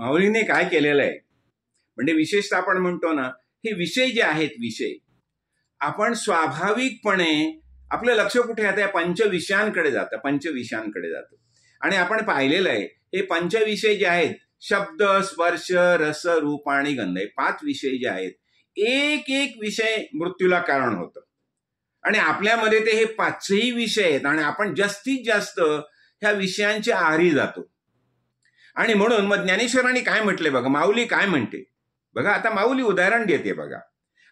माऊलीने काय केलेलं आहे म्हणजे विशेषतः आपण म्हणतो ना, हे विषय जे आहेत विषय आपण स्वाभाविकपणे आपलं लक्ष कुठे आता या पंचविषयांकडे जातं आणि आपण पाहिलेलं आहे हे पंचविषय जे आहेत शब्द स्पर्श रस रूप आणि गंध हे 5 विषय जे आहेत एक एक विषय मृत्यूला कारण होतं आणि आपल्यामध्ये ते हे 5ही विषय आहेत आणि आपण जास्तीत जास्त ह्या विषयांच्या आहारी जातो. आणि म्हणून मग ज्ञानेश्वरांनी काय म्हटले बघा, माऊली काय म्हणते बघा. आता माऊली उदाहरण देते बघा.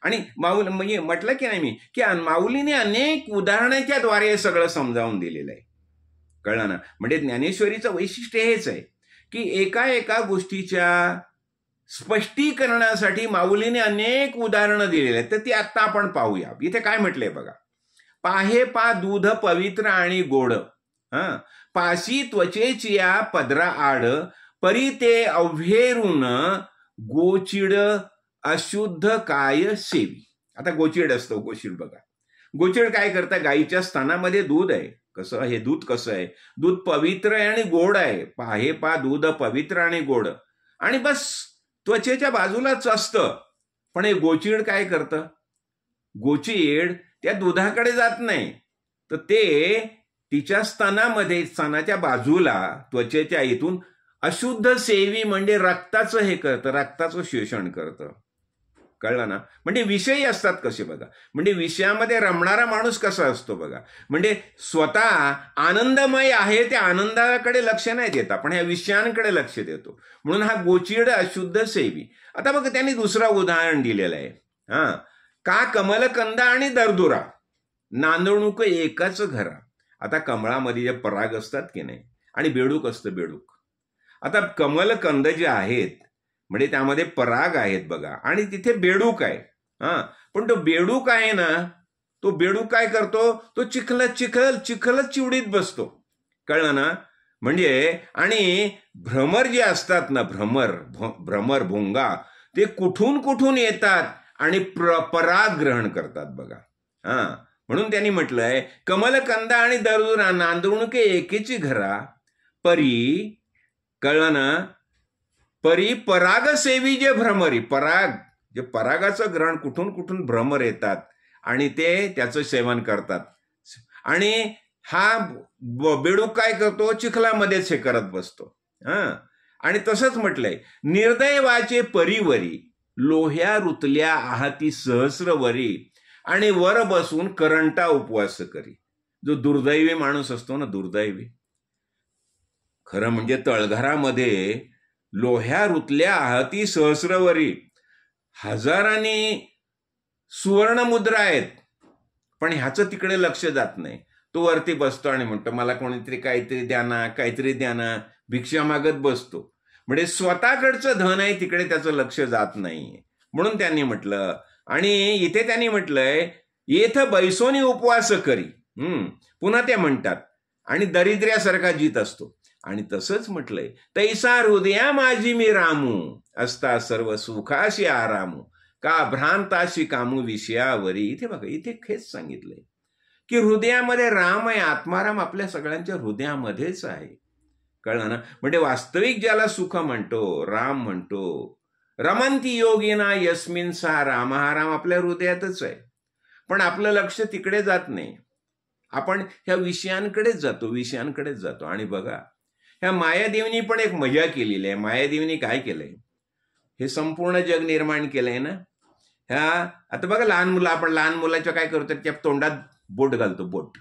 आणि माऊली म्हणजे म्हटलं की नाही मी की माऊलीने अनेक उदाहरणाच्या द्वारे हे सगळं समजावून दिलेलं आहे. कळलं ना. म्हणजे ज्ञानेश्वरीचं वैशिष्ट्य हेच आहे की एका गोष्टीच्या स्पष्टीकरणासाठी माऊलीने अनेक उदाहरणं दिलेली आहेत. तर ती आत्ता आपण पाहूया. इथे काय म्हटलंय बघा. पाहे पा दूध पवित्र आणि गोड, पाशी त्वचेचिया पदरा आड, परी ते अव्हेरून गोचिड अशुद्ध काय सेवी. आता गोचिड असतो, गोचिड बघा. गोचिड काय करतं, गाईच्या स्तनामध्ये दूध आहे. कसं हे दूध कसं आहे, दूध पवित्र आहे आणि गोड आहे. पाहे पा दूध पवित्र आणि गोड आणि बस त्वचेच्या बाजूलाच असतं. पण हे गोचिड काय करतं, गोचिड त्या दुधाकडे जात नाही, तर ते तिच्या स्तनाच्या बाजूला त्वचेच्या इथून अशुद्ध सेवी म्हणजे रक्ताचं हे करतं, रक्ताचं शोषण करतं. कळलं ना. म्हणजे विषयी असतात कसे बघा. म्हणजे विषयामध्ये रमणारा माणूस कसा असतो बघा. म्हणजे स्वतः आनंदमय आहे त्या आनंदाकडे लक्ष नाही देत, पण ह्या विषयांकडे लक्ष देतो. म्हणून हा गोचिड अशुद्ध सेवी. आता बघा त्यांनी दुसरं उदाहरण दिलेलं आहे. का कमलकंद आणि दरदुरा नांदणूक एकाच घरा. आता कमळामध्ये जे पराग असतात की नाही आणि बेडूक असतं, बेडूक. आता कमलकंद जे आहेत म्हणजे त्यामध्ये पराग आहेत बघा आणि तिथे बेडूक आहे. पण तो बेडूक आहे ना, तो बेडूक काय करतो, तो चिखलच चिवडीत बसतो. कळलं ना. म्हणजे आणि भ्रमर जे असतात ना, भ्रमर भोंगा, ते कुठून येतात आणि पराग ग्रहण करतात बघा. म्हणून त्यांनी म्हटलंय कमलकंद आणि दरदुरा नांदणुके एकेची घरा, परी. कळलं ना. परी पराग सेवी जे भ्रमरी. पराग जे परागाचं ग्रहण कुठून भ्रमर येतात आणि ते त्याचं सेवन करतात. आणि हा बेडूक काय करतो, चिखलामध्येच हे करत बसतो. आणि तसंच म्हटलंय निर्दैवाचे परिवरी, लोह्या रुतल्या आहाती सहस्रवरी, आणि वर बसून करंटा उपवास करी. जो दुर्दैवी माणूस असतो ना, दुर्दैवी, खरं म्हणजे तळघरामध्ये लोह्या रुतल्या आहाती सहस्रवरी, हजारांनी सुवर्ण मुद्रा आहेत, पण ह्याचं तिकडे लक्ष जात नाही. तो वरती बसतो आणि म्हणतो मला कोणीतरी काहीतरी द्या ना, भिक्षा मागत बसतो. म्हणजे स्वतःकडचं धन आहे तिकडे त्याचं लक्ष जात नाही. म्हणून त्यांनी म्हटलं. आणि इथे त्यांनी म्हटलंय येथ बैसोनी उपवास करी. पुन्हा ते म्हणतात आणि दरिद्र्यासारखा जीत असतो. आणि तसंच म्हटलंय तैसा हृदया माझी मी रामू, असता सर्व सुखाशी आरामू, का भ्रांताशी कामू विषयावरी. इथे बघा, इथे हेच सांगितलंय की हृदयामध्ये राम आहे. आत्माराम आपल्या सगळ्यांच्या हृदयामध्येच आहे. कळलं ना. म्हणजे वास्तविक ज्याला सुख म्हणतो, राम म्हणतो, रमंती योगिना यस्मिन सा राम, हा राम आपल्या हृदयातच आहे. पण आपलं लक्ष तिकडे जात नाही, आपण ह्या विषयांकडेच जातो. आणि बघा ह्या मायादेवीनी पण एक मजा केलेली आहे. मायादेवीनी काय केलंय, हे संपूर्ण जग निर्माण केलंय ना. आता बघा आपण लहान मुलाच्या काय करतो, त्या तोंडात बोट घालतो, बोट,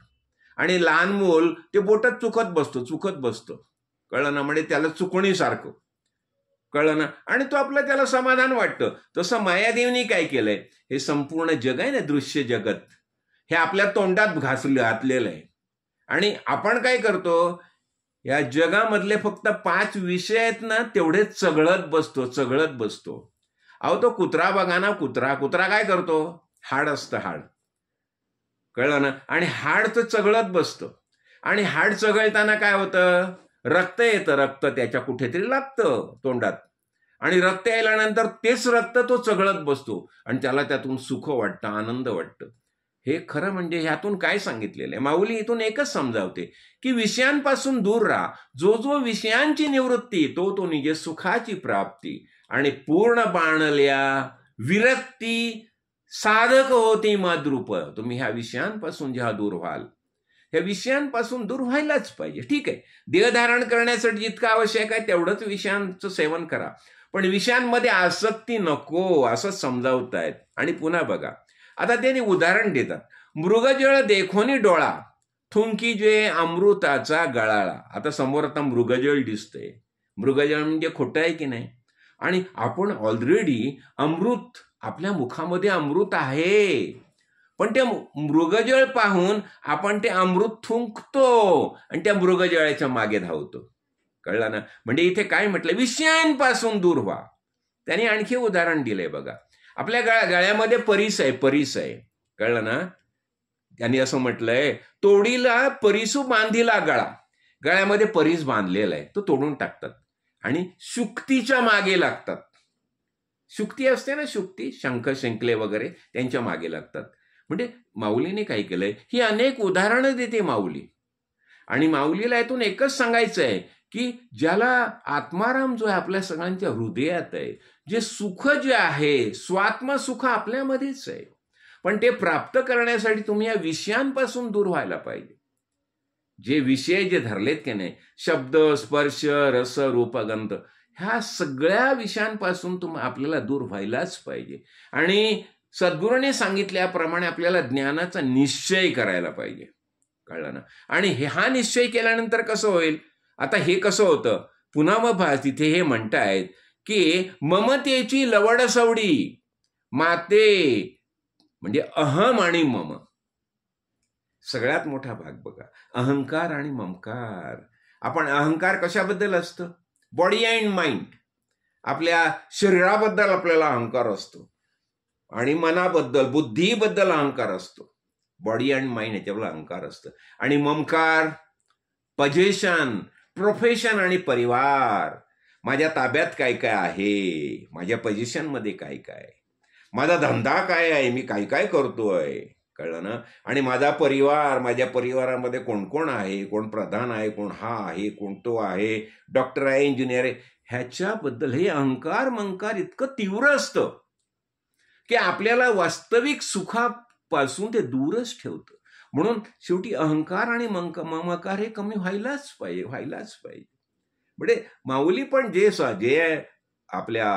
आणि लहान मूल ते बोटात चुकत बसतो. कळलं ना. म्हणजे त्याला चुकणीसारखं. कळलं ना. आणि तो आपलं त्याला समाधान वाटतं. तसं मायादेवीनी काय केलंय, हे संपूर्ण जग आहे ना, दृश्य जगत, हे आपल्या तोंडात घातलेलं आहे. आणि आपण काय करतो, या जगामधले फक्त 5 विषय आहेत ना, तेवढेच चघळत बसतो. अहो तो कुत्रा बघा ना, कुत्रा काय करतो, हाड असतं, हाड. कळलं ना. आणि हाड तर चघळत बसतं. आणि हाड चघळताना काय होतं, रक्त येतं, रक्त त्याच्या कुठेतरी लागतं तोंडात. आणि रक्त यायल्यानंतर तेच रक्त तो चघळत बसतो आणि त्याला त्यातून सुख वाटतं, आनंद वाटतं. हे खरं म्हणजे ह्यातून काय सांगितलेलं आहे? माऊली इथून एकच समजावते की विषयांपासून दूर राहा. जो जो विषयांची निवृत्ती तो निजे सुखाची प्राप्ती. आणि पूर्ण बाणल्या विरक्ती साधक होती मद्रूप. तुम्ही ह्या विषयांपासून जेव्हा दूर व्हाल, ह्या विषयांपासून दूर व्हायलाच पाहिजे. ठीक आहे, देहधारण करण्यासाठी जितकं आवश्यक आहे तेवढंच विषयांचं सेवन करा, पण विषयांमध्ये आसक्ती नको, असं समजावतायत. आणि पुन्हा बघा, आता त्यांनी उदाहरण देतात, मृगजळ देखोनी डोळा थुंकी जे अमृताचा गळाळा. आता समोर आता मृगजळ दिसतंय. मृगजळ म्हणजे खोटं आहे की नाही? आणि आपण ऑलरेडी अमृत, आपल्या मुखामध्ये अमृत आहे, पण ते मृगजळ पाहून आपण ते अमृत थुंकतो आणि त्या मृगजळाच्या मागे धावतो. कळलं ना? म्हणजे इथे काय म्हटलं? विषयांपासून दूर व्हा. त्यांनी आणखी उदाहरण दिलंय बघा. आपल्या गळ्यामध्ये परीस आहे. कळलं ना? त्यांनी असं म्हटलंय, तोडीला परिसू बांधिला गळा. गळ्यामध्ये परीस बांधलेला आहे, तो तोडून टाकतात आणि शुक्तीच्या मागे लागतात. शुक्ती असते ना, शुक्ती, शंख शिंकले वगैरे, त्यांच्या मागे लागतात. म्हणजे माऊलीने काय केलंय? ही अनेक उदाहरणं देते माऊली. आणि माऊलीला यातून एकच सांगायचं आहे की ज्याला आत्माराम जो आहे आपल्या सगळ्यांच्या हृदयात आहे, जे सुख जे आहे, स्वात्म सुख आपल्यामध्येच आहे, पण ते प्राप्त करण्यासाठी तुम्ही या विषयांपासून दूर व्हायला पाहिजे. जे विषय जे धरलेत की नाही, शब्द, स्पर्श, रस, रूप, गंध, ह्या सगळ्या विषयांपासून आपल्याला दूर व्हायलाच पाहिजे. आणि सद्गुरूने सांगितल्याप्रमाणे आपल्याला ज्ञानाचा निश्चय करायला पाहिजे. कळलं ना? आणि हा निश्चय केल्यानंतर कसं होईल? आता हे कसं होतं? पुन्हा मग तिथे हे म्हणतायत की ममतेची लवड सवडी माते, म्हणजे अहम आणि मम. सगळ्यात मोठा भाग बघा, अहंकार आणि ममकार. आपण अहंकार कशाबद्दल असतं? Body and mind. आपल्या शरीराबद्दल आपल्याला अहंकार असतो आणि मनाबद्दल, बुद्धीबद्दल अहंकार असतो. बॉडी अँड माइंड ह्याच्यावर अहंकार असतं. आणि ममकार, पोझिशन, प्रोफेशन आणि परिवार. माझ्या ताब्यात काय काय आहे, माझ्या पोझिशनमध्ये काय काय, माझा धंदा काय आहे, मी काय काय करतोय. कळलं ना? आणि माझा परिवार, माझ्या परिवारामध्ये कोण कोण आहे, कोण प्रधान आहे, कोण हा आहे, कोण तो आहे, डॉक्टर आहे, इंजिनियर आहे, ह्याच्याबद्दल हे अहंकार मंकार इतकं तीव्र असतं की आपल्याला वास्तविक सुखापासून ते दूरच ठेवतं. म्हणून शेवटी अहंकार आणि ममकार हे कमी व्हायलाच पाहिजे. म्हणजे माऊली पण जे आपल्या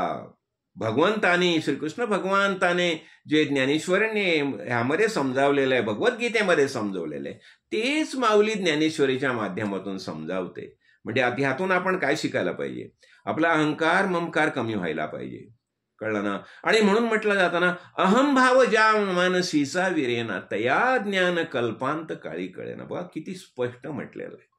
भगवंताने, श्रीकृष्ण भगवंताने जे ज्ञानेश्वरीने ह्यामध्ये समजावलेलं आहे, भगवद्गीतेमध्ये समजावलेलं आहे, तेच माऊली ज्ञानेश्वरीच्या माध्यमातून समजावते. म्हणजे ह्यातून आपण काय शिकायला पाहिजे? आपला अहंकार ममकार कमी व्हायला पाहिजे. कळलं ना? आणि म्हणून म्हटलं जातं ना, अहंभाव ज्या मानसीचा विरेना तया ज्ञान कल्पांत काळी कळेना. बघा किती स्पष्ट म्हटलेलं आहे.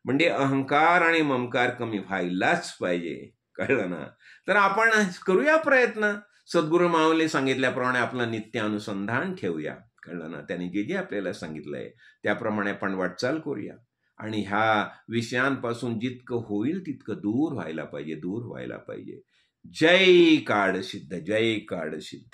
म्हणजे अहंकार आणि ममकार कमी व्हायलाच पाहिजे. कळलं ना? तर आपण करूया प्रयत्न. सद्गुरू माऊली सांगितल्याप्रमाणे आपलं नित्य अनुसंधान ठेवूया. कळलं ना? त्यांनी जे आपल्याला सांगितलंय त्याप्रमाणे आपण वाटचाल करूया आणि ह्या विषयांपासून जितकं होईल तितकं दूर व्हायला पाहिजे. जय काळसिद्ध, जय काळसिद्ध.